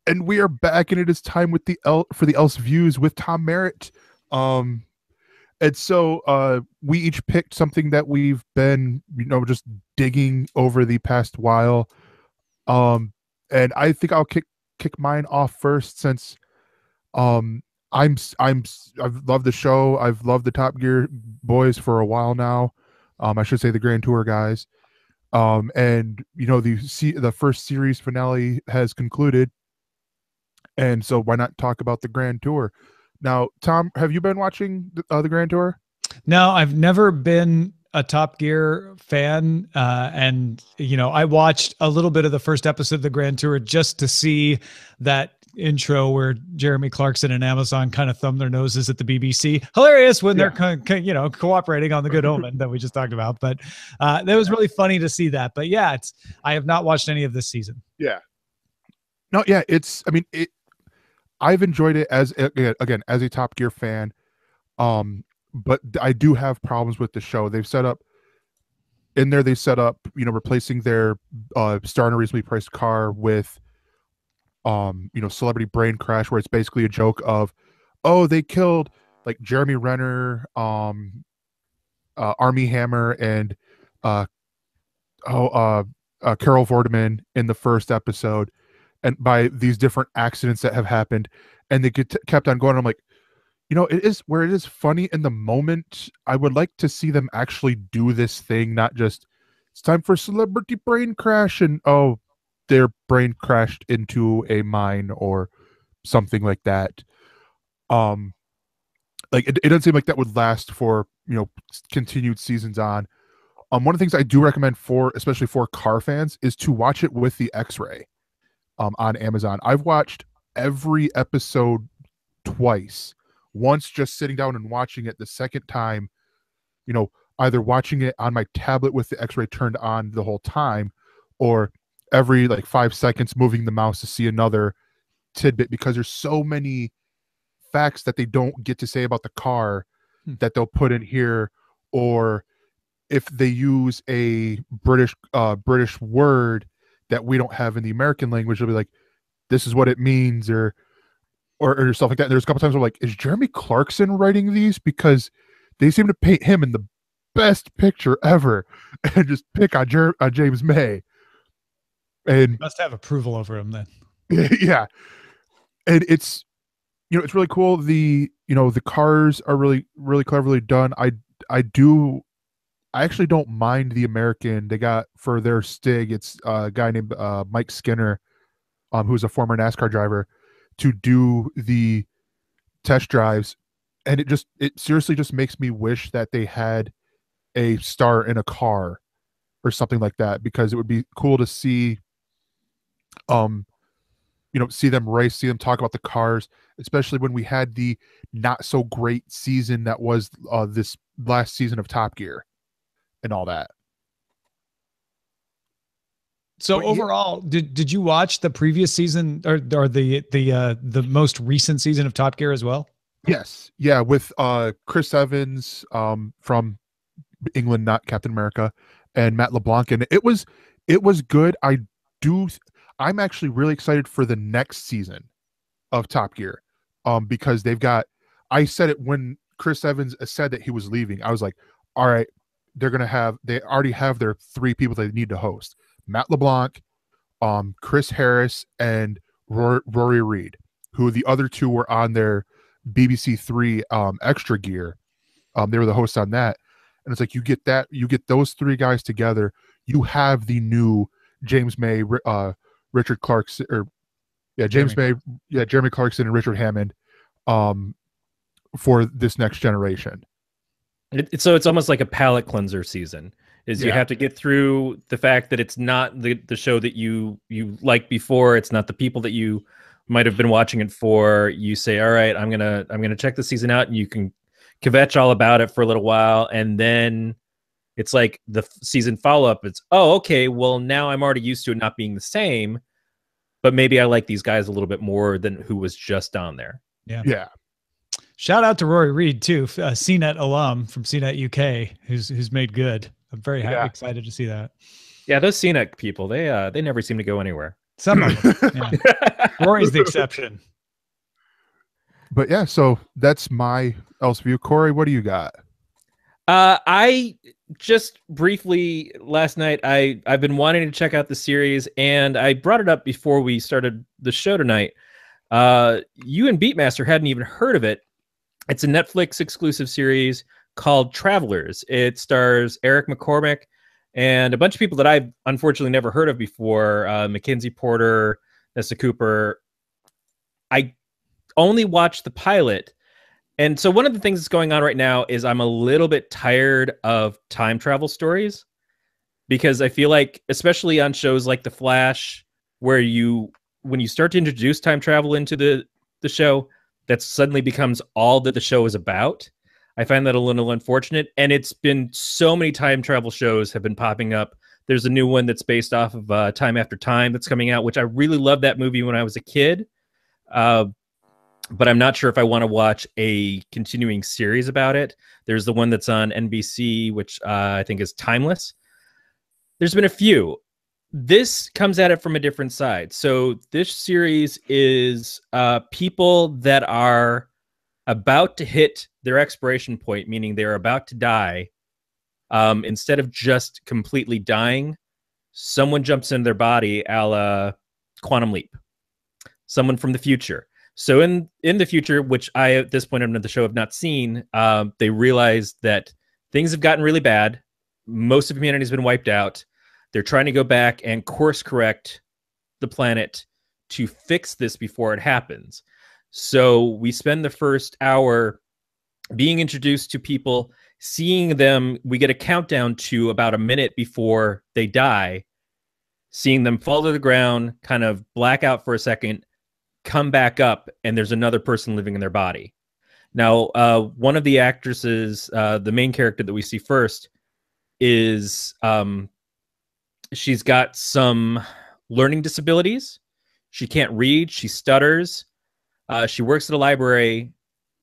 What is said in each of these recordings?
And we are back, and it is time with for the ElseViews with Tom Merritt. Um, and so we each picked something that we've been, just digging over the past while. Um, and I think I'll kick mine off first since um I've loved the show. I've loved the Top Gear boys for a while now. I should say the Grand Tour guys. And the first series finale has concluded, and so why not talk about the Grand Tour? Now, Tom, have you been watching the Grand Tour? No, I've never been a Top Gear fan. And, I watched a little bit of the first episode of the Grand Tour just to see that intro where Jeremy Clarkson and Amazon kind of thumb their noses at the BBC. Hilarious when they're, cooperating on the Good Omen that we just talked about. But that was really funny to see that. But yeah, I have not watched any of this season. Yeah. No, yeah, I've enjoyed it as a Top Gear fan. But I do have problems with the show. They set up replacing their star in a reasonably priced car with Celebrity Brain Crash, where it's basically a joke of, oh, they killed like Jeremy Renner, Army Hammer, and Carol Vorderman in the first episode, and by these different accidents that have happened, and they kept on going. I'm like, it is funny in the moment. I would like to see them actually do this thing, not just it's time for Celebrity Brain Crash and their brain crashed into a mine or something like that. Like it doesn't seem like that would last for continued seasons on. One of the things I do recommend especially for car fans is to watch it with the X-ray on Amazon. I've watched every episode twice. Once just sitting down and watching it, the second time, either watching it on my tablet with the X-ray turned on the whole time, or every 5 seconds moving the mouse to see another tidbit, because there's so many facts that they don't get to say about the car that they'll put in here, or if they use a British word that we don't have in the American language, they'll be like, this is what it means, or stuff like that. And there's a couple times where is Jeremy Clarkson writing these? Because they seem to paint him in the best picture ever and just pick on James May. And you must have approval over him then. Yeah. And it's really cool. The cars are really, really cleverly done. I actually don't mind the American they got for their Stig. It's a guy named Mike Skinner, who's a former NASCAR driver, to do the test drives. And it seriously just makes me wish that they had a star in a car or something like that, because it would be cool to see see them race, see them talk about the cars, especially when we had the not so great season that was this last season of Top Gear and all that. So overall, did you watch the previous season or the most recent season of Top Gear as well? Yes. Yeah, with Chris Evans from England, not Captain America, and Matt LeBlanc, and it was good. I'm actually really excited for the next season of Top Gear, because I said it when Chris Evans said that he was leaving. I was like, all right, they already have their 3 people they need to host: Matt LeBlanc, Chris Harris, and Rory Reid, who the other 2 were on their BBC 3 Extra Gear. They were the hosts on that. And it's like, you get those 3 guys together, you have the new James May, Richard Clarkson, Jeremy Clarkson and Richard Hammond for this next generation. So it's almost like a palate cleanser season. You have to get through the fact that it's not the show that you liked before. It's not the people that you might have been watching it for. You say, all right, I'm gonna check the season out, and you can kvetch all about it for a little while, and then it's like the season follow-up. It's, oh, okay, well, now I'm already used to it not being the same, but maybe I like these guys a little bit more than who was just on there. Yeah. Shout out to Rory Reid too, CNET alum from CNET UK, who's made good. I'm very excited to see that. Yeah, those CNET people, they never seem to go anywhere. Some of them. Yeah. Rory's the exception. But yeah, so that's my ElseView. Corey, what do you got? I just briefly last night, I've been wanting to check out the series, and I brought it up before we started the show tonight. You and Beatmaster hadn't even heard of it. It's a Netflix exclusive series called Travelers. It stars Eric McCormack and a bunch of people that I've unfortunately never heard of before. Mackenzie Porter, Nessa Cooper. I only watched the pilot. And so one of the things that's going on right now is I'm a little bit tired of time travel stories, because I feel like, especially on shows like The Flash, where when you start to introduce time travel into the show, that suddenly becomes all that the show is about. I find that a little unfortunate. And it's been so many time travel shows have been popping up. There's a new one that's based off of Time After Time that's coming out, which I really loved that movie when I was a kid. But I'm not sure if I want to watch a continuing series about it. There's the one that's on NBC, which I think is Timeless. There's been a few. This comes at it from a different side. So this series is people that are about to hit their expiration point, meaning they're about to die. Instead of just completely dying, someone jumps into their body, a la Quantum Leap. Someone from the future. So in the future, which I, at this point of the show, have not seen, they realize that things have gotten really bad. Most of humanity has been wiped out. They're trying to go back and course correct the planet to fix this before it happens. So we spend the first hour being introduced to people, seeing them. We get a countdown to about a minute before they die, seeing them fall to the ground, kind of black out for a second, come back up, and there's another person living in their body. Now, one of the actresses, the main character that we see first, is she's got some learning disabilities. She can't read. She stutters. She works at a library.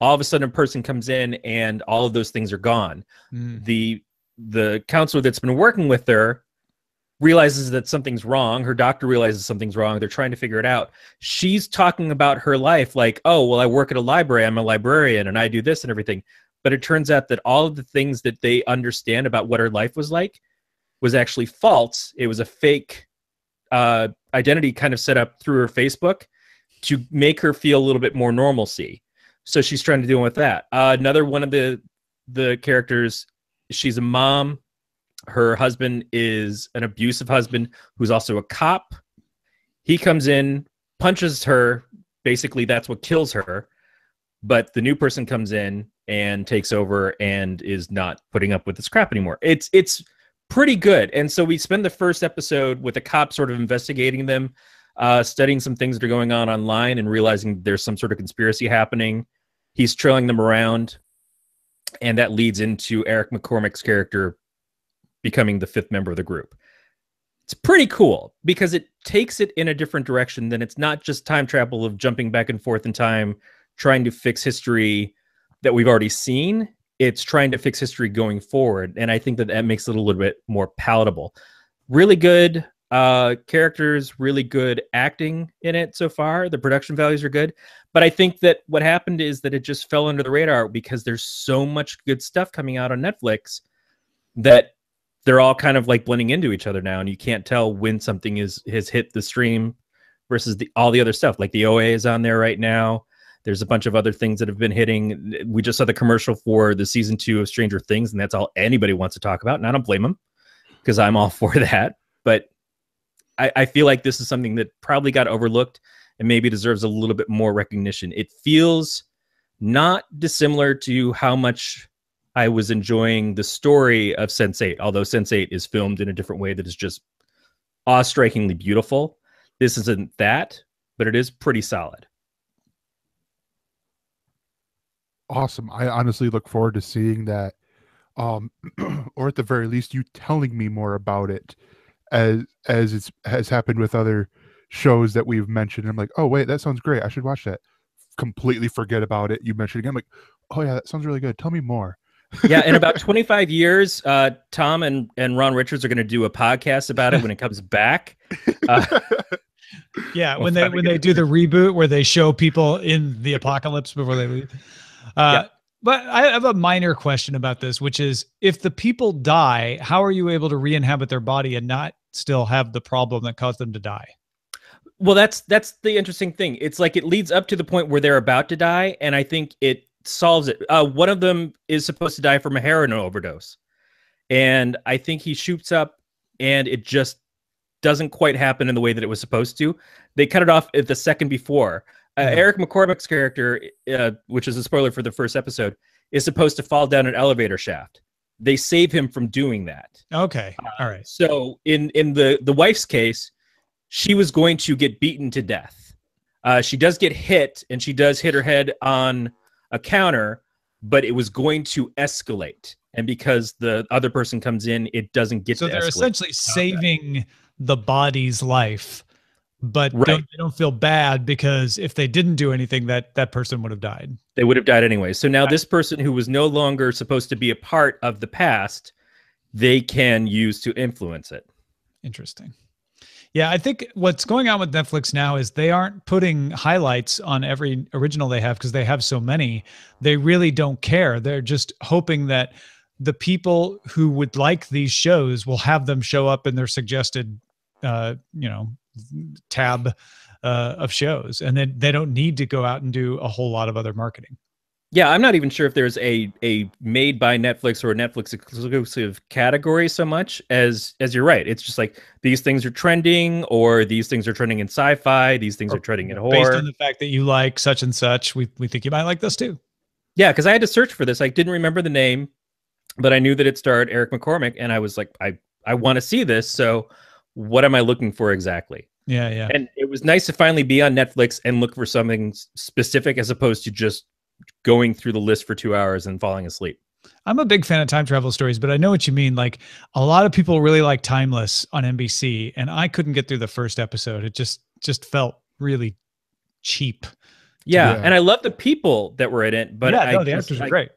All of a sudden, a person comes in, and all of those things are gone. The counselor that's been working with her realizes that something's wrong. Her doctor realizes something's wrong. They're trying to figure it out. She's talking about her life like, oh, well, I work at a library. I'm a librarian and I do this and everything. But it turns out that all of the things that they understand about what her life was like was actually false. It was a fake identity kind of set up through her Facebook to make her feel a little bit more normalcy. So she's trying to deal with that. Another one of the characters, she's a mom. Her husband is an abusive husband who's also a cop. He comes in, punches her. Basically, that's what kills her. But the new person comes in and takes over and is not putting up with this crap anymore. It's pretty good. And so we spend the first episode with a cop sort of investigating them, studying some things that are going on online and realizing there's some sort of conspiracy happening. He's trailing them around. And that leads into Eric McCormack's character becoming the fifth member of the group. It's pretty cool because it takes it in a different direction. Than it's not just time travel of jumping back and forth in time, trying to fix history that we've already seen. It's trying to fix history going forward. And I think that makes it a little bit more palatable. Really good characters, really good acting in it so far. The production values are good. But I think that what happened is that it just fell under the radar because there's so much good stuff coming out on Netflix that they're all kind of like blending into each other now, and you can't tell when something has hit the stream versus all the other stuff. Like the OA is on there right now. There's a bunch of other things that have been hitting. We just saw the commercial for the season 2 of Stranger Things, and that's all anybody wants to talk about. And I don't blame them because I'm all for that. But I feel like this is something that probably got overlooked and maybe deserves a little bit more recognition. It feels not dissimilar to how much I was enjoying the story of Sense8, although Sense8 is filmed in a different way that is just awe-strikingly beautiful. This isn't that, but it is pretty solid. Awesome. I honestly look forward to seeing that, or at the very least, you telling me more about it, as it has happened with other shows that we've mentioned. I'm like, oh wait, that sounds great. I should watch that. Completely forget about it. You mentioned it again. I'm like, oh yeah, that sounds really good. Tell me more. Yeah, in about 25 years, Tom and Ron Richards are going to do a podcast about it when it comes back. Yeah, when they do the reboot where they show people in the apocalypse before they leave. But I have a minor question about this, which is if the people die, how are you able to re-inhabit their body and not still have the problem that caused them to die? Well, that's the interesting thing. It's like it leads up to the point where they're about to die, and I think it solves it. One of them is supposed to die from a heroin overdose, and I think he shoots up, and it just doesn't quite happen in the way that it was supposed to. They cut it off at the second before. Eric McCormick's character, which is a spoiler for the first episode, is supposed to fall down an elevator shaft. They save him from doing that. Okay, all right. So in the wife's case, she was going to get beaten to death. She does get hit, and she does hit her head on a counter, but it was going to escalate. And because the other person comes in, it doesn't get to escalate. So they're essentially saving the body's life, but they don't feel bad because if they didn't do anything, that person would have died. They would have died anyway. So now this person who was no longer supposed to be a part of the past, they can use to influence it. Interesting. Yeah, I think what's going on with Netflix now is they aren't putting highlights on every original they have because they have so many. They really don't care. They're just hoping that the people who would like these shows will have them show up in their suggested, tab of shows, and then they don't need to go out and do a whole lot of other marketing. Yeah, I'm not even sure if there's a made by Netflix or a Netflix exclusive category so much as you're right. It's just like these things are trending, or these things are trending in sci-fi, these things are trending in horror. Based on the fact that you like such and such, we think you might like this too. Yeah, because I had to search for this. I didn't remember the name, but I knew that it starred Eric McCormick, and I was like, I want to see this. So what am I looking for exactly? Yeah. And it was nice to finally be on Netflix and look for something specific as opposed to just going through the list for 2 hours and falling asleep. I'm a big fan of time travel stories, but I know what you mean. Like a lot of people really like Timeless on NBC, and I couldn't get through the first episode. It just felt really cheap. Yeah, and I love the people that were in it, but the actors are great.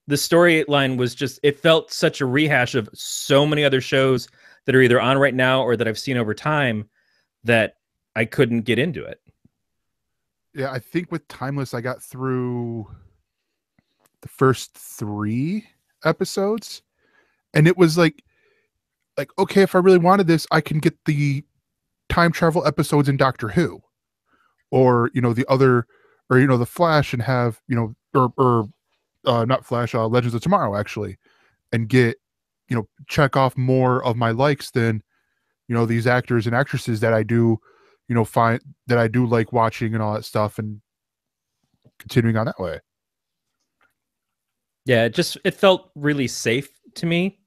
The storyline was just, it felt such a rehash of so many other shows that are either on right now or that I've seen over time that I couldn't get into it. Yeah, I think with Timeless, I got through the first 3 episodes, and it was like, okay, if I really wanted this, I can get the time travel episodes in Doctor Who, or the other, or the Flash, and have or not Flash, Legends of Tomorrow actually, and get check off more of my likes than these actors and actresses that I do find that I do like watching and all that stuff, and continuing on that way. Yeah, it felt really safe to me,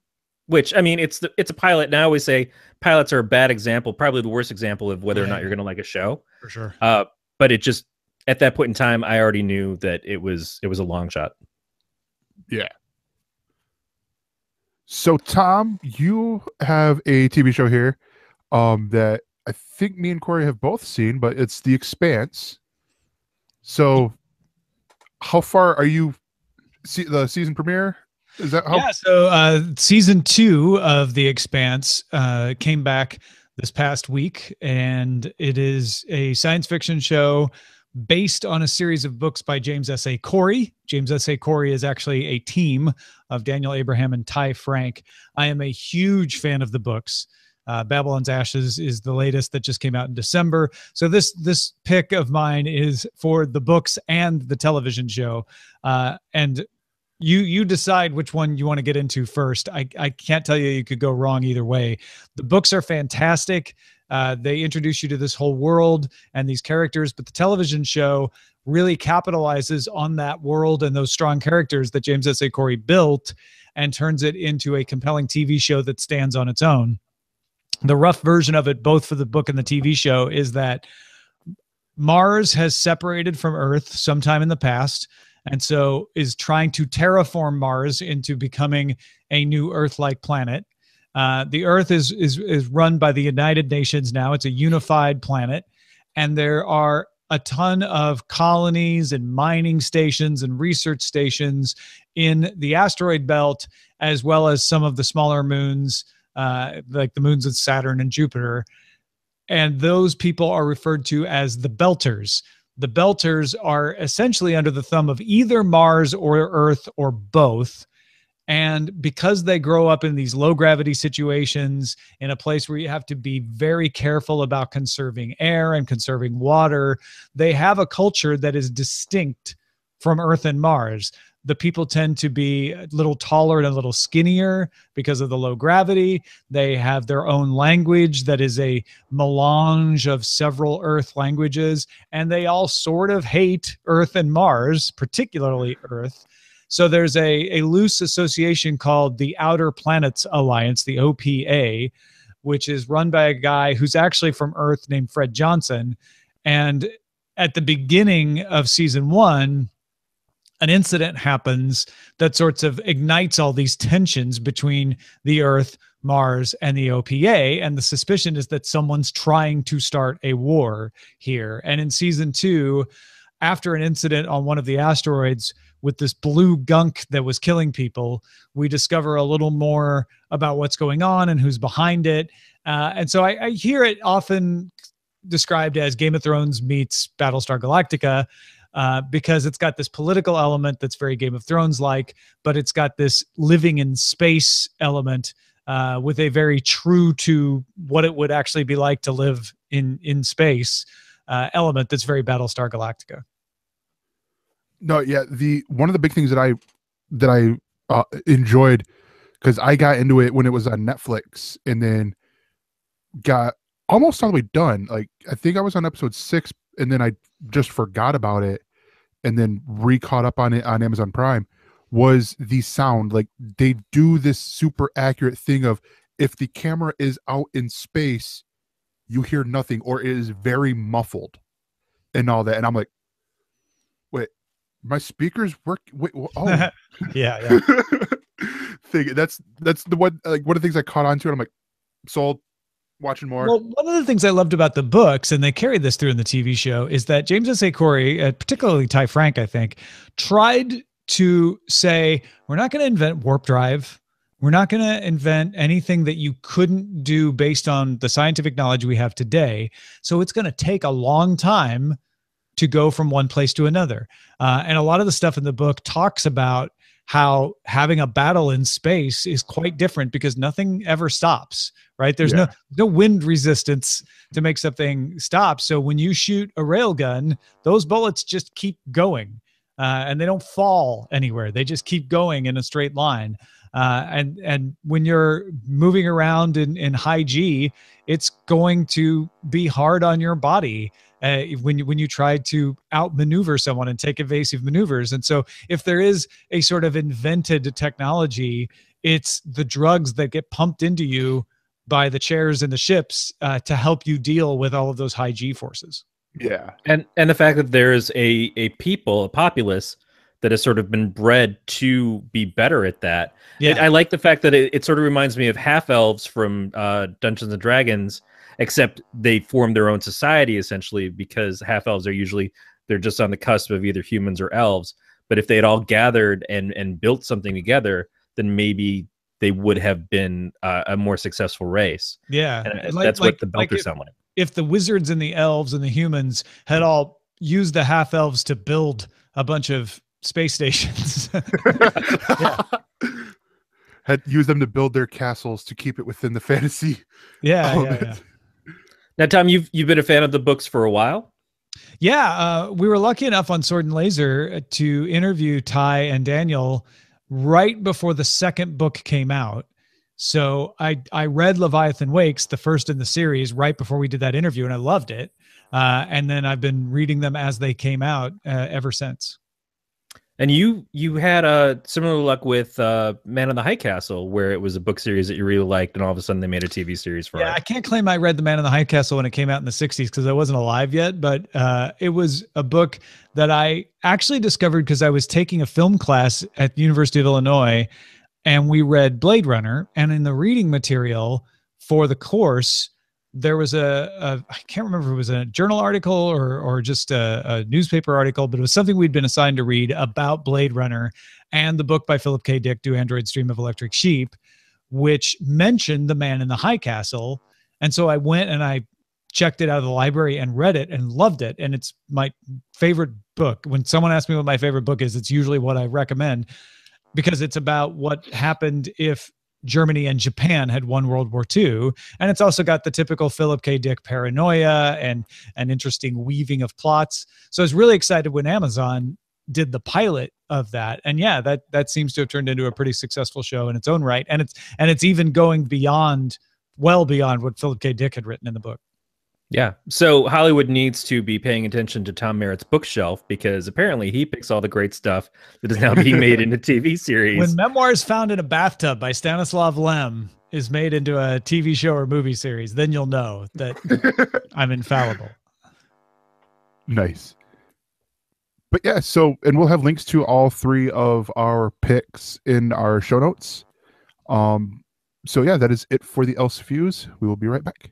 which, I mean, it's a pilot. And I always say pilots are a bad example, probably the worst example of whether or not you're going to like a show. For sure. But it just, at that point in time, I already knew that it was a long shot. Yeah. So Tom, you have a TV show here that I think me and Corey have both seen, but it's The Expanse. So how far are you? The season premiere? Is that how? Yeah, so season 2 of The Expanse came back this past week, and it is a science fiction show based on a series of books by James S.A. Corey. James S.A. Corey is actually a team of Daniel Abraham and Ty Frank. I am a huge fan of the books. Babylon's Ashes is the latest that just came out in December. So this pick of mine is for the books and the television show. And you decide which one you want to get into first. I can't tell you could go wrong either way. The books are fantastic. They introduce you to this whole world and these characters, but the television show really capitalizes on that world and those strong characters that James S.A. Corey built and turns it into a compelling TV show that stands on its own. The rough version of it, both for the book and the TV show, is that Mars has separated from Earth sometime in the past, and so is trying to terraform Mars into becoming a new Earth-like planet. The Earth is run by the United Nations now. It's a unified planet, and there are a ton of colonies and mining stations and research stations in the asteroid belt, as well as some of the smaller moons, like the moons of Saturn and Jupiter. and those people are referred to as the Belters. The Belters are essentially under the thumb of either Mars or Earth or both. And because they grow up in these low gravity situations, in a place where you have to be very careful about conserving air and conserving water, they have a culture that is distinct from Earth and Mars. The people tend to be a little taller and a little skinnier because of the low gravity. They have their own language that is a melange of several Earth languages, and they all sort of hate Earth and Mars, particularly Earth. So there's a loose association called the Outer Planets Alliance, the OPA, which is run by a guy who's actually from Earth named Fred Johnson. And at the beginning of season 1, an incident happens that sorts of ignites all these tensions between the Earth, Mars, and the OPA. And the suspicion is that someone's trying to start a war here. And in season 2, after an incident on one of the asteroids with this blue gunk that was killing people, we discover a little more about what's going on and who's behind it. And so I hear it often described as Game of Thrones meets Battlestar Galactica, because it's got this political element that's very Game of Thrones-like, but it's got this living in space element with a very true to what it would actually be like to live in space element that's very Battlestar Galactica. No, yeah. One of the big things that I enjoyed, because I got into it when it was on Netflix, and then got almost all the way done. Like, I think I was on episode 6, and then I just forgot about it, and then re-caught up on it on Amazon Prime. Was the sound. Like, they do this super accurate thing of, if the camera is out in space, you hear nothing, or it is very muffled and all that. And I'm like, wait, my speakers work. Wait, oh, yeah. That's the one. Like, one of the things I caught on to, and I'm like, sold. Watching more. Well, one of the things I loved about the books, and they carried this through in the TV show, is that James S.A. Corey, particularly Ty Frank, I think, tried to say, we're not going to invent warp drive. We're not going to invent anything that you couldn't do based on the scientific knowledge we have today. So it's going to take a long time to go from one place to another. And a lot of the stuff in the book talks about how having a battle in space is quite different, because nothing ever stops, right? There's no wind resistance to make something stop. So when you shoot a railgun, those bullets just keep going, and they don't fall anywhere. They just keep going in a straight line. And when you're moving around in high G, it's going to be hard on your body when you try to outmaneuver someone and take evasive maneuvers. And so if there is a sort of invented technology, it's the drugs that get pumped into you by the chairs and the ships to help you deal with all of those high G forces. Yeah. And the fact that there's a populace that has sort of been bred to be better at that. Yeah. I like the fact that it sort of reminds me of half-elves from Dungeons & Dragons, except they form their own society, essentially, because half-elves are they're just on the cusp of either humans or elves. But if they had all gathered and built something together, then maybe they would have been a more successful race. Yeah. And that's what the Belters sound like. If the wizards and the elves and the humans had all used the half-elves to build a bunch of space stations. Had used them to build their castles to keep it within the fantasy. Yeah. Now, Tom, you've been a fan of the books for a while. Yeah, we were lucky enough on Sword and Laser to interview Ty and Daniel right before the second book came out. So I read Leviathan Wakes, the first in the series, right before we did that interview, and I loved it. And then I've been reading them as they came out ever since. And you had a similar luck with Man in the High Castle, where it was a book series that you really liked, and all of a sudden they made a TV series for it. Yeah, I can't claim I read The Man in the High Castle when it came out in the 60s because I wasn't alive yet, but it was a book that I actually discovered because I was taking a film class at the University of Illinois, and we read Blade Runner, and in the reading material for the course, there was I can't remember if it was a journal article or just a newspaper article, but it was something we'd been assigned to read about Blade Runner and the book by Philip K. Dick, Do Androids Dream of Electric Sheep, which mentioned The Man in the High Castle. And so I went and I checked it out of the library and read it and loved it. And it's my favorite book. When someone asks me what my favorite book is, it's usually what I recommend, because it's about what happened if Germany and Japan had won World War II. And it's also got the typical Philip K. Dick paranoia and an interesting weaving of plots. So I was really excited when Amazon did the pilot of that. And yeah, that seems to have turned into a pretty successful show in its own right. And it's even going well beyond what Philip K. Dick had written in the book. Yeah. So Hollywood needs to be paying attention to Tom Merritt's bookshelf, because apparently he picks all the great stuff that is now being made into TV series. When Memoirs Found in a Bathtub by Stanislav Lem is made into a TV show or movie series, then you'll know that I'm infallible. Nice. But yeah, and we'll have links to all 3 of our picks in our show notes. So yeah, that is it for the ElseViews. We will be right back.